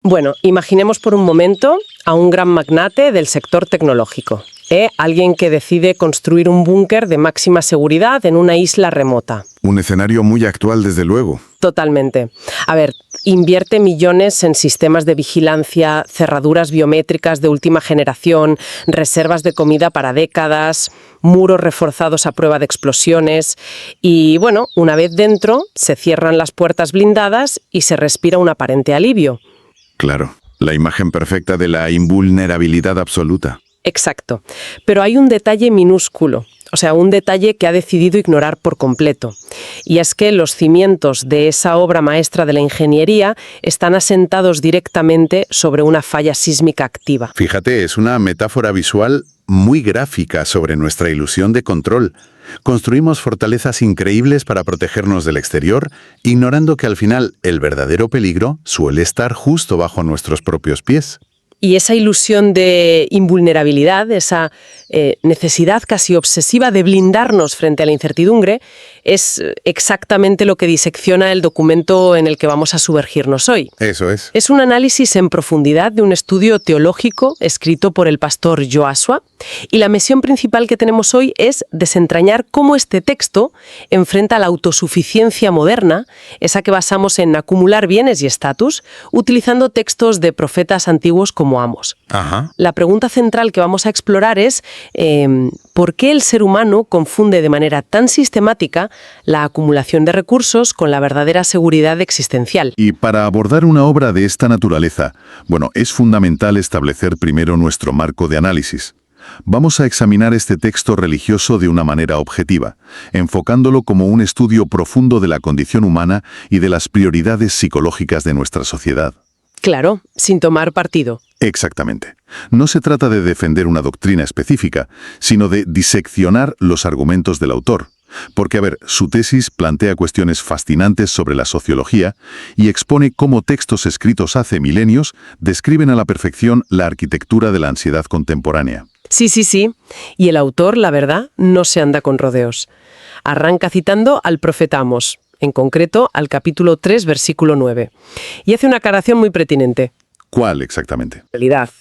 Bueno, imaginemos por un momento a un gran magnate del sector tecnológico, alguien que decide construir un búnker de máxima seguridad en una isla remota. Un escenario muy actual, desde luego. Totalmente. A ver, invierte millones en sistemas de vigilancia, cerraduras biométricas de última generación, reservas de comida para décadas, muros reforzados a prueba de explosiones y, bueno, una vez dentro, se cierran las puertas blindadas y se respira un aparente alivio. Claro, la imagen perfecta de la invulnerabilidad absoluta. Exacto. Pero hay un detalle minúsculo, o sea, un detalle que ha decidido ignorar por completo. Y es que los cimientos de esa obra maestra de la ingeniería están asentados directamente sobre una falla sísmica activa. Fíjate, es una metáfora visual muy gráfica sobre nuestra ilusión de control. Construimos fortalezas increíbles para protegernos del exterior, ignorando que al final el verdadero peligro suele estar justo bajo nuestros propios pies. Y esa ilusión de invulnerabilidad, esa necesidad casi obsesiva de blindarnos frente a la incertidumbre, es exactamente lo que disecciona el documento en el que vamos a sumergirnos hoy. Eso es. Es un análisis en profundidad de un estudio teológico escrito por el pastor Joshua, y la misión principal que tenemos hoy es desentrañar cómo este texto enfrenta la autosuficiencia moderna, esa que basamos en acumular bienes y estatus, utilizando textos de profetas antiguos como Amos. Ajá. La pregunta central que vamos a explorar es ¿por qué el ser humano confunde de manera tan sistemática la acumulación de recursos con la verdadera seguridad existencial? Y para abordar una obra de esta naturaleza, es fundamental establecer primero nuestro marco de análisis. Vamos a examinar este texto religioso de una manera objetiva, enfocándolo como un estudio profundo de la condición humana y de las prioridades psicológicas de nuestra sociedad. Claro, sin tomar partido. Exactamente. No se trata de defender una doctrina específica, sino de diseccionar los argumentos del autor. Porque, su tesis plantea cuestiones fascinantes sobre la sociología y expone cómo textos escritos hace milenios describen a la perfección la arquitectura de la ansiedad contemporánea. Sí. Y el autor, la verdad, no se anda con rodeos. Arranca citando al profeta Amos, en concreto al capítulo 3, versículo 9. Y hace una aclaración muy pertinente. ¿Cuál exactamente? Realidad.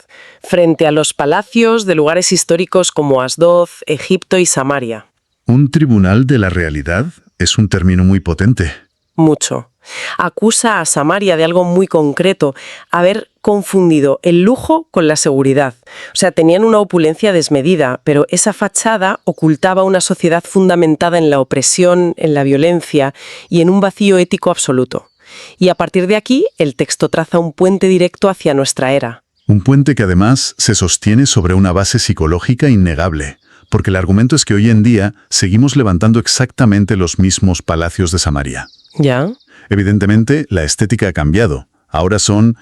Frente a los palacios de lugares históricos como Asdod, Egipto y Samaria. ¿Un tribunal de la realidad? Es un término muy potente. Mucho. Acusa a Samaria de algo muy concreto, haber confundido el lujo con la seguridad. O sea, tenían una opulencia desmedida, pero esa fachada ocultaba una sociedad fundamentada en la opresión, en la violencia y en un vacío ético absoluto. Y a partir de aquí, el texto traza un puente directo hacia nuestra era. Un puente que además se sostiene sobre una base psicológica innegable, porque el argumento es que hoy en día seguimos levantando exactamente los mismos palacios de Samaria. ¿Ya? Evidentemente, la estética ha cambiado. Ahora son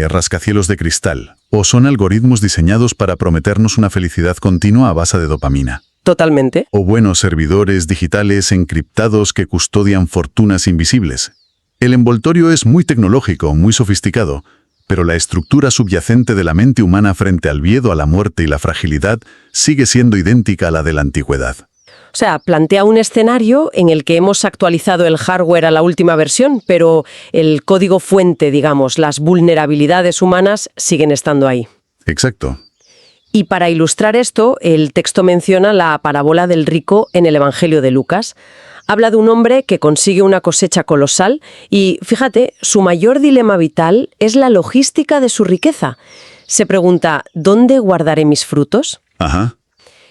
rascacielos de cristal, o son algoritmos diseñados para prometernos una felicidad continua a base de dopamina. Totalmente. O buenos servidores digitales encriptados que custodian fortunas invisibles. El envoltorio es muy tecnológico, muy sofisticado, pero la estructura subyacente de la mente humana frente al miedo a la muerte y la fragilidad sigue siendo idéntica a la de la antigüedad. O sea, plantea un escenario en el que hemos actualizado el hardware a la última versión, pero el código fuente, digamos, las vulnerabilidades humanas siguen estando ahí. Exacto. Y para ilustrar esto, el texto menciona la parábola del rico en el Evangelio de Lucas. Habla de un hombre que consigue una cosecha colosal y, fíjate, su mayor dilema vital es la logística de su riqueza. Se pregunta, ¿dónde guardaré mis frutos? Ajá.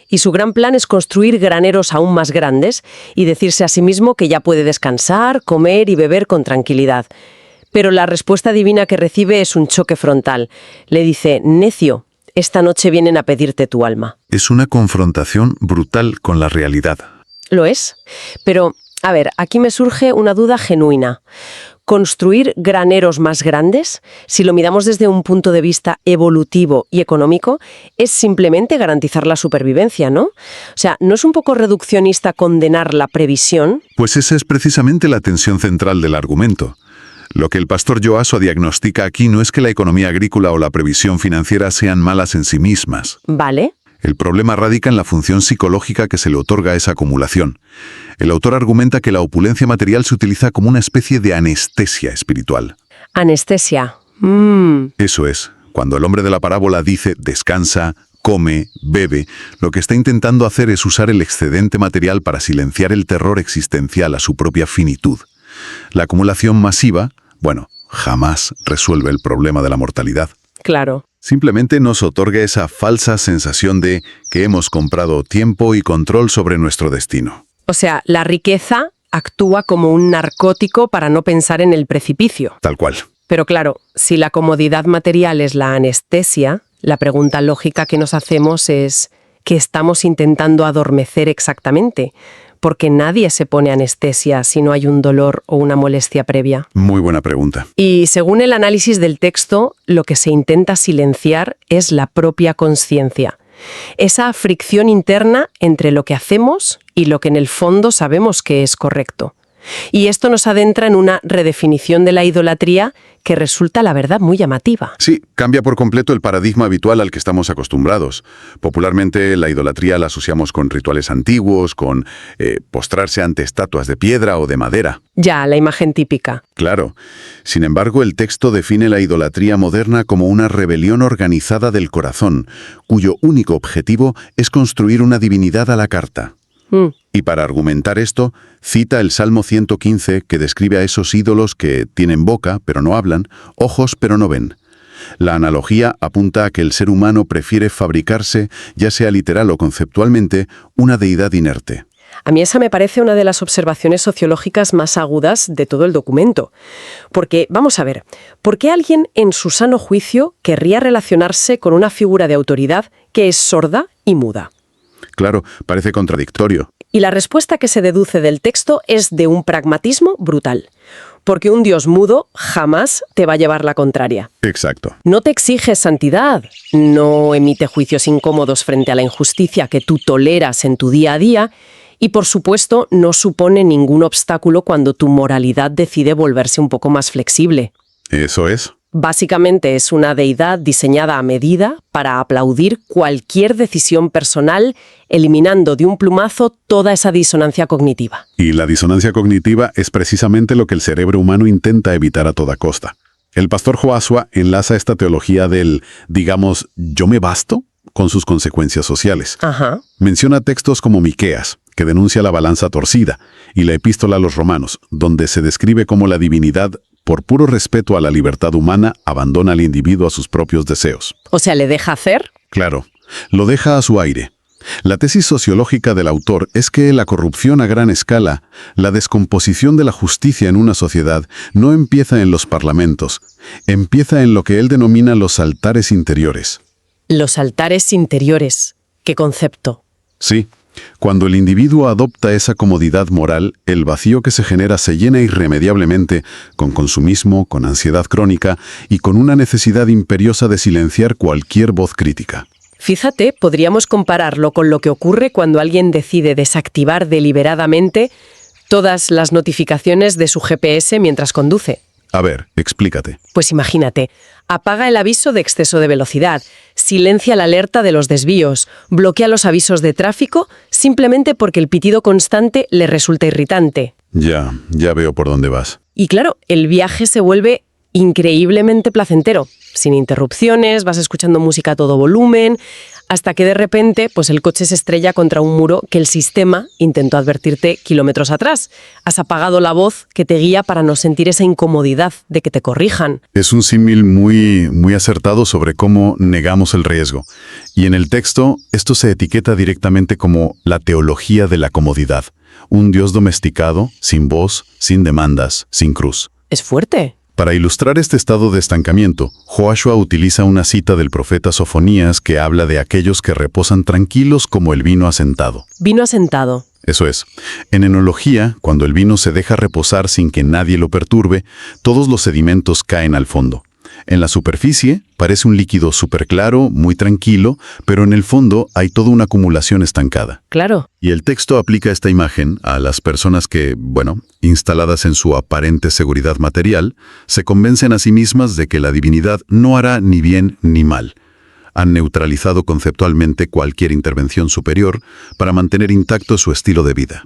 Y su gran plan es construir graneros aún más grandes y decirse a sí mismo que ya puede descansar, comer y beber con tranquilidad. Pero la respuesta divina que recibe es un choque frontal. Le dice, necio, esta noche vienen a pedirte tu alma. Es una confrontación brutal con la realidad. Lo es. Pero, aquí me surge una duda genuina. ¿Construir graneros más grandes, si lo miramos desde un punto de vista evolutivo y económico, es simplemente garantizar la supervivencia, ¿no? O sea, ¿no es un poco reduccionista condenar la previsión? Pues esa es precisamente la tensión central del argumento. Lo que el pastor Joshua diagnostica aquí no es que la economía agrícola o la previsión financiera sean malas en sí mismas. Vale. El problema radica en la función psicológica que se le otorga a esa acumulación. El autor argumenta que la opulencia material se utiliza como una especie de anestesia espiritual. Anestesia. Eso es. Cuando el hombre de la parábola dice descansa, come, bebe, lo que está intentando hacer es usar el excedente material para silenciar el terror existencial a su propia finitud. La acumulación masiva, bueno, jamás resuelve el problema de la mortalidad. Claro. Simplemente nos otorga esa falsa sensación de que hemos comprado tiempo y control sobre nuestro destino. O sea, la riqueza actúa como un narcótico para no pensar en el precipicio. Tal cual. Pero claro, si la comodidad material es la anestesia, la pregunta lógica que nos hacemos es ¿qué estamos intentando adormecer exactamente? Porque nadie se pone anestesia si no hay un dolor o una molestia previa. Muy buena pregunta. Y según el análisis del texto, lo que se intenta silenciar es la propia consciencia. Esa fricción interna entre lo que hacemos y lo que en el fondo sabemos que es correcto. Y esto nos adentra en una redefinición de la idolatría que resulta, la verdad, muy llamativa. Sí, cambia por completo el paradigma habitual al que estamos acostumbrados. Popularmente la idolatría la asociamos con rituales antiguos, con postrarse ante estatuas de piedra o de madera. Ya, la imagen típica. Claro. Sin embargo, el texto define la idolatría moderna como una rebelión organizada del corazón, cuyo único objetivo es construir una divinidad a la carta. Y para argumentar esto, cita el Salmo 115 que describe a esos ídolos que tienen boca, pero no hablan, ojos, pero no ven. La analogía apunta a que el ser humano prefiere fabricarse, ya sea literal o conceptualmente, una deidad inerte. A mí esa me parece una de las observaciones sociológicas más agudas de todo el documento. Porque, vamos a ver, ¿por qué alguien en su sano juicio querría relacionarse con una figura de autoridad que es sorda y muda? Claro, parece contradictorio. Y la respuesta que se deduce del texto es de un pragmatismo brutal. Porque un Dios mudo jamás te va a llevar la contraria. Exacto. No te exige santidad, no emite juicios incómodos frente a la injusticia que tú toleras en tu día a día y, por supuesto, no supone ningún obstáculo cuando tu moralidad decide volverse un poco más flexible. Eso es. Básicamente es una deidad diseñada a medida para aplaudir cualquier decisión personal, eliminando de un plumazo toda esa disonancia cognitiva. Y la disonancia cognitiva es precisamente lo que el cerebro humano intenta evitar a toda costa. El pastor Joshua enlaza esta teología del, digamos, yo me basto con sus consecuencias sociales. Ajá. Menciona textos como Miqueas, que denuncia la balanza torcida, y la epístola a los romanos, donde se describe cómo la divinidad, por puro respeto a la libertad humana, abandona al individuo a sus propios deseos. O sea, ¿le deja hacer? Claro, lo deja a su aire. La tesis sociológica del autor es que la corrupción a gran escala, la descomposición de la justicia en una sociedad, no empieza en los parlamentos, empieza en lo que él denomina los altares interiores. Los altares interiores. ¿Qué concepto? Sí. Cuando el individuo adopta esa comodidad moral, el vacío que se genera se llena irremediablemente con consumismo, con ansiedad crónica y con una necesidad imperiosa de silenciar cualquier voz crítica. Fíjate, podríamos compararlo con lo que ocurre cuando alguien decide desactivar deliberadamente todas las notificaciones de su GPS mientras conduce. A ver, explícate. Pues imagínate, apaga el aviso de exceso de velocidad, silencia la alerta de los desvíos, bloquea los avisos de tráfico simplemente porque el pitido constante le resulta irritante. Ya veo por dónde vas. Y claro, el viaje se vuelve increíblemente placentero. Sin interrupciones, vas escuchando música a todo volumen, hasta que de repente pues el coche se estrella contra un muro que el sistema intentó advertirte kilómetros atrás. Has apagado la voz que te guía para no sentir esa incomodidad de que te corrijan. Es un símil muy acertado sobre cómo negamos el riesgo. Y en el texto, esto se etiqueta directamente como la teología de la comodidad. Un Dios domesticado, sin voz, sin demandas, sin cruz. Es fuerte. Para ilustrar este estado de estancamiento, Joshua utiliza una cita del profeta Sofonías que habla de aquellos que reposan tranquilos como el vino asentado. Vino asentado. Eso es. En enología, cuando el vino se deja reposar sin que nadie lo perturbe, todos los sedimentos caen al fondo. En la superficie parece un líquido súper claro, muy tranquilo, pero en el fondo hay toda una acumulación estancada. Claro. Y el texto aplica esta imagen a las personas que, instaladas en su aparente seguridad material, se convencen a sí mismas de que la divinidad no hará ni bien ni mal. Han neutralizado conceptualmente cualquier intervención superior para mantener intacto su estilo de vida.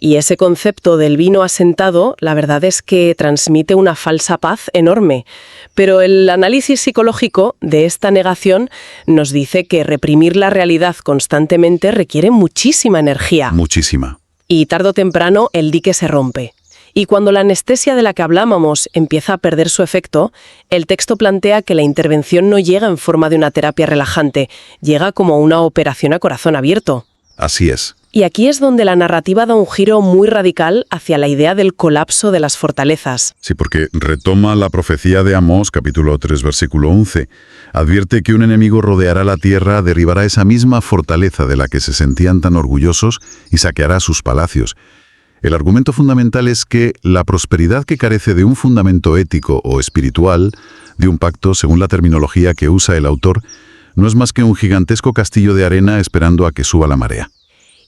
Y ese concepto del vino asentado, la verdad es que transmite una falsa paz enorme. Pero el análisis psicológico de esta negación nos dice que reprimir la realidad constantemente requiere muchísima energía. Muchísima. Y tarde o temprano el dique se rompe. Y cuando la anestesia de la que hablábamos empieza a perder su efecto, el texto plantea que la intervención no llega en forma de una terapia relajante, llega como una operación a corazón abierto. Así es. Y aquí es donde la narrativa da un giro muy radical hacia la idea del colapso de las fortalezas. Sí, porque retoma la profecía de Amós, capítulo 3, versículo 11. Advierte que un enemigo rodeará la tierra, derribará esa misma fortaleza de la que se sentían tan orgullosos y saqueará sus palacios. El argumento fundamental es que la prosperidad que carece de un fundamento ético o espiritual, de un pacto, según la terminología que usa el autor, no es más que un gigantesco castillo de arena esperando a que suba la marea.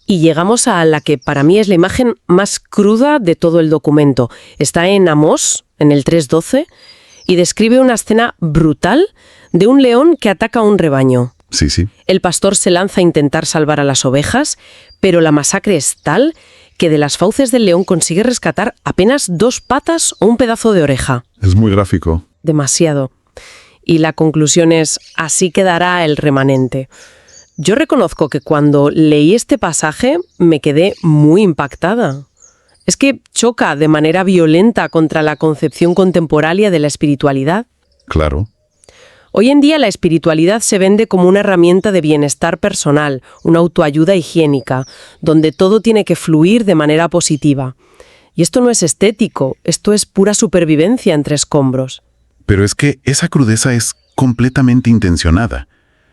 Y llegamos a la que para mí es la imagen más cruda de todo el documento. Está en Amós, en el 3:12, y describe una escena brutal de un león que ataca a un rebaño. Sí, sí. El pastor se lanza a intentar salvar a las ovejas, pero la masacre es tal que de las fauces del león consigue rescatar apenas 2 patas o un pedazo de oreja. Es muy gráfico. Demasiado. Y la conclusión es, así quedará el remanente. Yo reconozco que cuando leí este pasaje me quedé muy impactada. Es que choca de manera violenta contra la concepción contemporánea de la espiritualidad. Claro. Hoy en día la espiritualidad se vende como una herramienta de bienestar personal, una autoayuda higiénica, donde todo tiene que fluir de manera positiva. Y esto no es estético, esto es pura supervivencia entre escombros. Pero es que esa crudeza es completamente intencionada.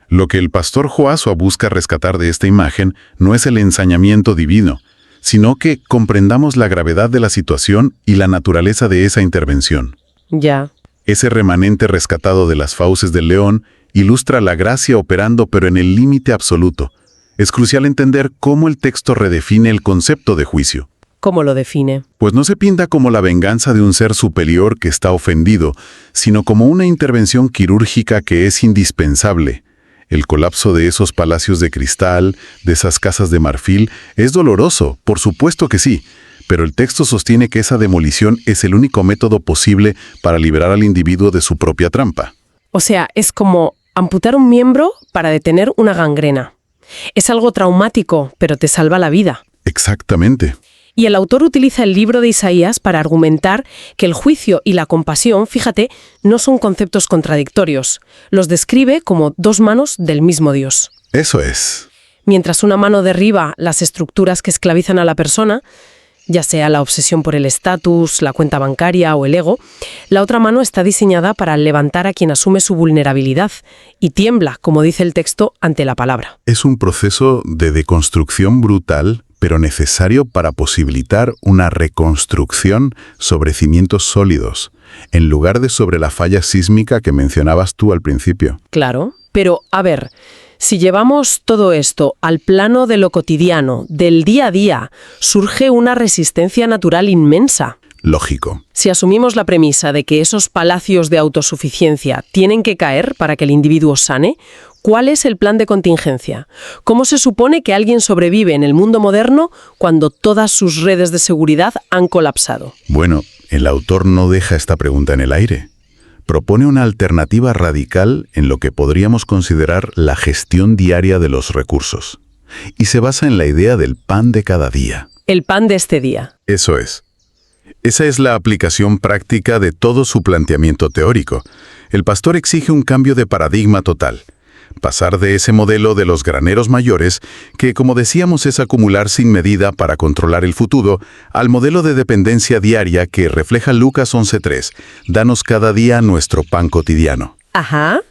Lo que el pastor Joshua busca rescatar de esta imagen no es el ensañamiento divino, sino que comprendamos la gravedad de la situación y la naturaleza de esa intervención. Ya. Ese remanente rescatado de las fauces del león ilustra la gracia operando pero en el límite absoluto. Es crucial entender cómo el texto redefine el concepto de juicio. ¿Cómo lo define? Pues no se pinta como la venganza de un ser superior que está ofendido, sino como una intervención quirúrgica que es indispensable. El colapso de esos palacios de cristal, de esas casas de marfil, es doloroso, por supuesto que sí, pero el texto sostiene que esa demolición es el único método posible para liberar al individuo de su propia trampa. O sea, es como amputar un miembro para detener una gangrena. Es algo traumático, pero te salva la vida. Exactamente. Y el autor utiliza el libro de Isaías para argumentar que el juicio y la compasión, fíjate, no son conceptos contradictorios. Los describe como 2 manos del mismo Dios. Eso es. Mientras una mano derriba las estructuras que esclavizan a la persona, ya sea la obsesión por el estatus, la cuenta bancaria o el ego, la otra mano está diseñada para levantar a quien asume su vulnerabilidad y tiembla, como dice el texto, ante la palabra. Es un proceso de deconstrucción brutal, pero necesario para posibilitar una reconstrucción sobre cimientos sólidos, en lugar de sobre la falla sísmica que mencionabas tú al principio. Claro, pero a ver, si llevamos todo esto al plano de lo cotidiano, del día a día, surge una resistencia natural inmensa. Lógico. Si asumimos la premisa de que esos palacios de autosuficiencia tienen que caer para que el individuo sane, ¿cuál es el plan de contingencia? ¿Cómo se supone que alguien sobrevive en el mundo moderno cuando todas sus redes de seguridad han colapsado? Bueno, el autor no deja esta pregunta en el aire. Propone una alternativa radical en lo que podríamos considerar la gestión diaria de los recursos. Y se basa en la idea del pan de cada día. El pan de este día. Eso es. Esa es la aplicación práctica de todo su planteamiento teórico. El pastor exige un cambio de paradigma total. Pasar de ese modelo de los graneros mayores, que como decíamos es acumular sin medida para controlar el futuro, al modelo de dependencia diaria que refleja Lucas 11:3, danos cada día nuestro pan cotidiano. Ajá.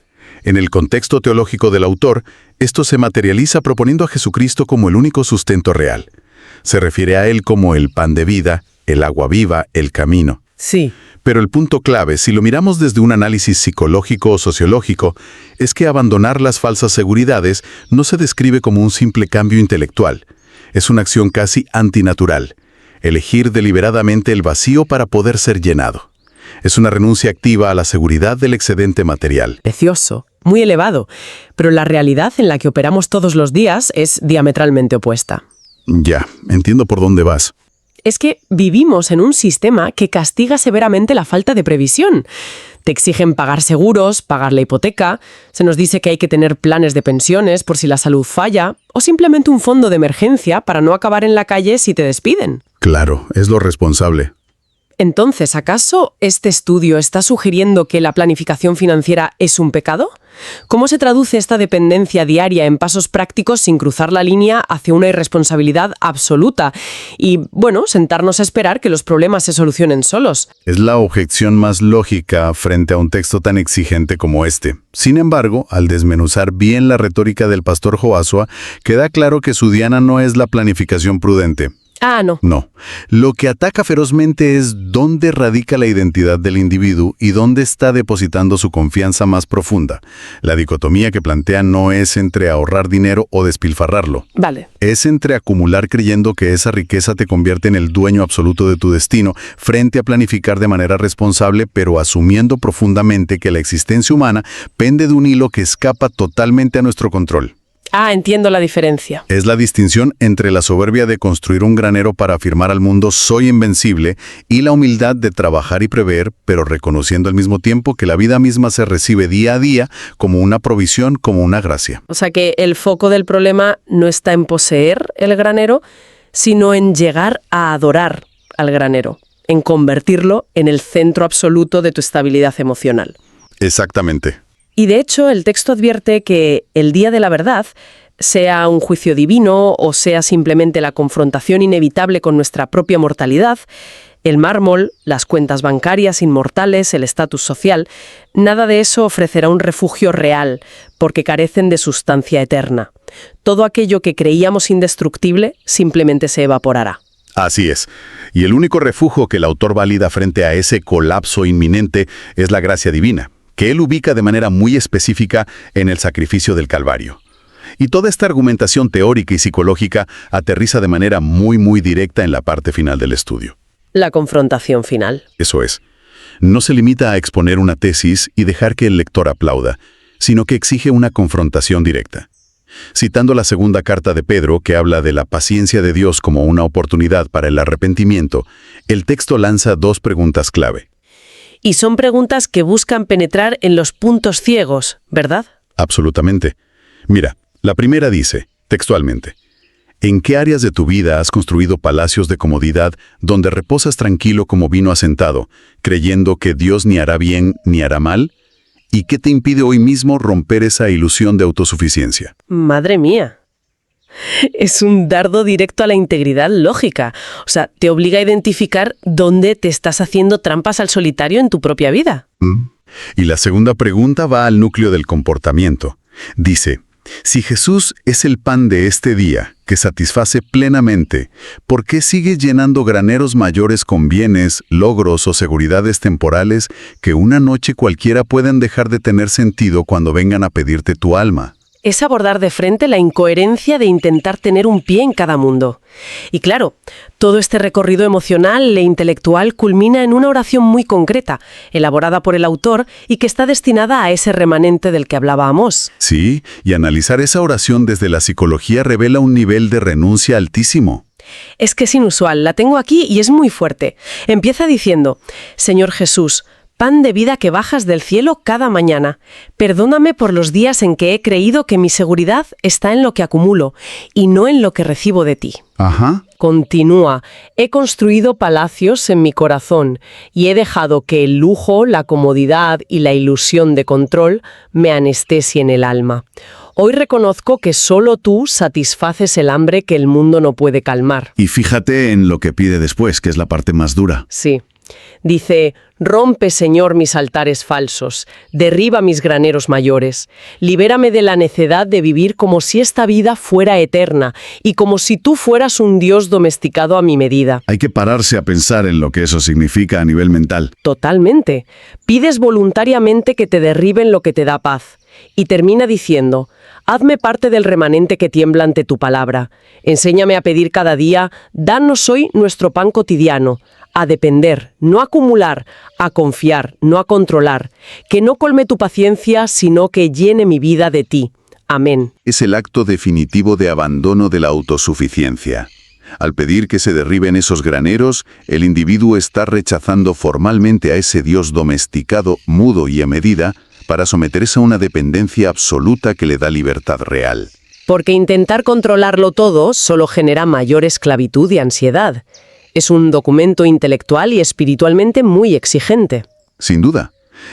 En el contexto teológico del autor, esto se materializa proponiendo a Jesucristo como el único sustento real. Se refiere a él como el pan de vida, el agua viva, el camino. Sí. Pero el punto clave, si lo miramos desde un análisis psicológico o sociológico, es que abandonar las falsas seguridades no se describe como un simple cambio intelectual. Es una acción casi antinatural. Elegir deliberadamente el vacío para poder ser llenado. Es una renuncia activa a la seguridad del excedente material. Precioso, muy elevado, pero la realidad en la que operamos todos los días es diametralmente opuesta. Ya, entiendo por dónde vas. Es que vivimos en un sistema que castiga severamente la falta de previsión. Te exigen pagar seguros, pagar la hipoteca, se nos dice que hay que tener planes de pensiones por si la salud falla, o simplemente un fondo de emergencia para no acabar en la calle si te despiden. Claro, es lo responsable. Entonces, ¿acaso este estudio está sugiriendo que la planificación financiera es un pecado? ¿Cómo se traduce esta dependencia diaria en pasos prácticos sin cruzar la línea hacia una irresponsabilidad absoluta? Y, bueno, sentarnos a esperar que los problemas se solucionen solos. Es la objeción más lógica frente a un texto tan exigente como este. Sin embargo, al desmenuzar bien la retórica del pastor Joashua, queda claro que su diana no es la planificación prudente. Ah, no. No. Lo que ataca ferozmente es dónde radica la identidad del individuo y dónde está depositando su confianza más profunda. La dicotomía que plantea no es entre ahorrar dinero o despilfarrarlo. Vale. Es entre acumular creyendo que esa riqueza te convierte en el dueño absoluto de tu destino, frente a planificar de manera responsable, pero asumiendo profundamente que la existencia humana pende de un hilo que escapa totalmente a nuestro control. Ah, entiendo la diferencia. Es la distinción entre la soberbia de construir un granero para afirmar al mundo «soy invencible» y la humildad de trabajar y prever, pero reconociendo al mismo tiempo que la vida misma se recibe día a día como una provisión, como una gracia. O sea que el foco del problema no está en poseer el granero, sino en llegar a adorar al granero, en convertirlo en el centro absoluto de tu estabilidad emocional. Exactamente. Y de hecho, el texto advierte que el día de la verdad, sea un juicio divino o sea simplemente la confrontación inevitable con nuestra propia mortalidad, el mármol, las cuentas bancarias inmortales, el estatus social, nada de eso ofrecerá un refugio real, porque carecen de sustancia eterna. Todo aquello que creíamos indestructible simplemente se evaporará. Así es. Y el único refugio que el autor valida frente a ese colapso inminente es la gracia divina, que él ubica de manera muy específica en el sacrificio del Calvario. Y toda esta argumentación teórica y psicológica aterriza de manera muy directa en la parte final del estudio. La confrontación final. Eso es. No se limita a exponer una tesis y dejar que el lector aplauda, sino que exige una confrontación directa. Citando la segunda carta de Pedro, que habla de la paciencia de Dios como una oportunidad para el arrepentimiento, el texto lanza dos preguntas clave. Y son preguntas que buscan penetrar en los puntos ciegos, ¿verdad? Absolutamente. Mira, la primera dice, textualmente, ¿en qué áreas de tu vida has construido palacios de comodidad donde reposas tranquilo como vino asentado, creyendo que Dios ni hará bien ni hará mal? ¿Y qué te impide hoy mismo romper esa ilusión de autosuficiencia? Madre mía. Es un dardo directo a la integridad lógica. O sea, te obliga a identificar dónde te estás haciendo trampas al solitario en tu propia vida. Y la segunda pregunta va al núcleo del comportamiento. Dice, si Jesús es el pan de este día, que satisface plenamente, ¿por qué sigues llenando graneros mayores con bienes, logros o seguridades temporales que una noche cualquiera pueden dejar de tener sentido cuando vengan a pedirte tu alma? Es abordar de frente la incoherencia de intentar tener un pie en cada mundo. Y claro, todo este recorrido emocional e intelectual culmina en una oración muy concreta, elaborada por el autor y que está destinada a ese remanente del que hablaba Amós. Sí, y analizar esa oración desde la psicología revela un nivel de renuncia altísimo. Es que es inusual, la tengo aquí y es muy fuerte. Empieza diciendo, Señor Jesús, pan de vida que bajas del cielo cada mañana. Perdóname por los días en que he creído que mi seguridad está en lo que acumulo y no en lo que recibo de ti. Ajá. Continúa, he construido palacios en mi corazón y he dejado que el lujo, la comodidad y la ilusión de control me anestesien el alma. Hoy reconozco que solo tú satisfaces el hambre que el mundo no puede calmar. Y fíjate en lo que pide después, que es la parte más dura. Sí. Dice, rompe, Señor, mis altares falsos, derriba mis graneros mayores, libérame de la necedad de vivir como si esta vida fuera eterna y como si tú fueras un Dios domesticado a mi medida. Hay que pararse a pensar en lo que eso significa a nivel mental. Totalmente. Pides voluntariamente que te derriben lo que te da paz. Y termina diciendo, hazme parte del remanente que tiembla ante tu palabra. Enséñame a pedir cada día, danos hoy nuestro pan cotidiano. A depender, no a acumular, a confiar, no a controlar. Que no colme tu paciencia, sino que llene mi vida de ti. Amén. Es el acto definitivo de abandono de la autosuficiencia. Al pedir que se derriben esos graneros, el individuo está rechazando formalmente a ese Dios domesticado, mudo y a medida, para someterse a una dependencia absoluta que le da libertad real. Porque intentar controlarlo todo solo genera mayor esclavitud y ansiedad. Es un documento intelectual y espiritualmente muy exigente. Sin duda.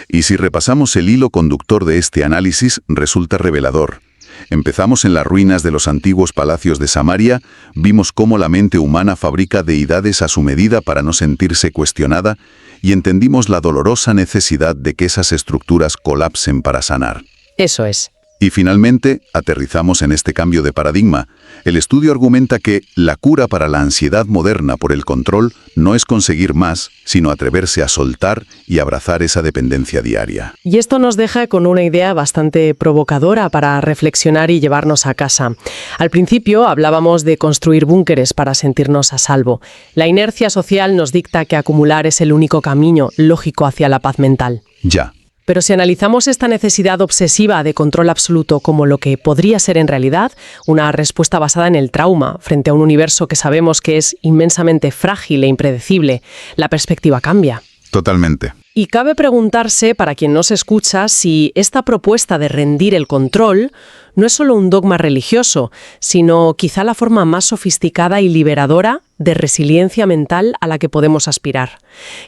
Y si repasamos el hilo conductor de este análisis, resulta revelador. Empezamos en las ruinas de los antiguos palacios de Samaria, vimos cómo la mente humana fabrica deidades a su medida para no sentirse cuestionada, y entendimos la dolorosa necesidad de que esas estructuras colapsen para sanar. Eso es. Y finalmente, aterrizamos en este cambio de paradigma. El estudio argumenta que la cura para la ansiedad moderna por el control no es conseguir más, sino atreverse a soltar y abrazar esa dependencia diaria. Y esto nos deja con una idea bastante provocadora para reflexionar y llevarnos a casa. Al principio hablábamos de construir búnkeres para sentirnos a salvo. La inercia social nos dicta que acumular es el único camino lógico hacia la paz mental. Ya. Pero si analizamos esta necesidad obsesiva de control absoluto como lo que podría ser en realidad una respuesta basada en el trauma frente a un universo que sabemos que es inmensamente frágil e impredecible, la perspectiva cambia. Totalmente. Y cabe preguntarse, para quien nos escucha, si esta propuesta de rendir el control no es solo un dogma religioso, sino quizá la forma más sofisticada y liberadora de resiliencia mental a la que podemos aspirar.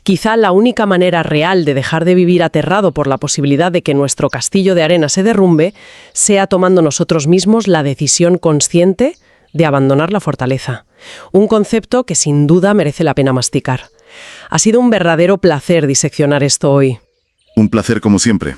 Quizá la única manera real de dejar de vivir aterrado por la posibilidad de que nuestro castillo de arena se derrumbe sea tomando nosotros mismos la decisión consciente de abandonar la fortaleza. Un concepto que sin duda merece la pena masticar. Ha sido un verdadero placer diseccionar esto hoy. Un placer como siempre.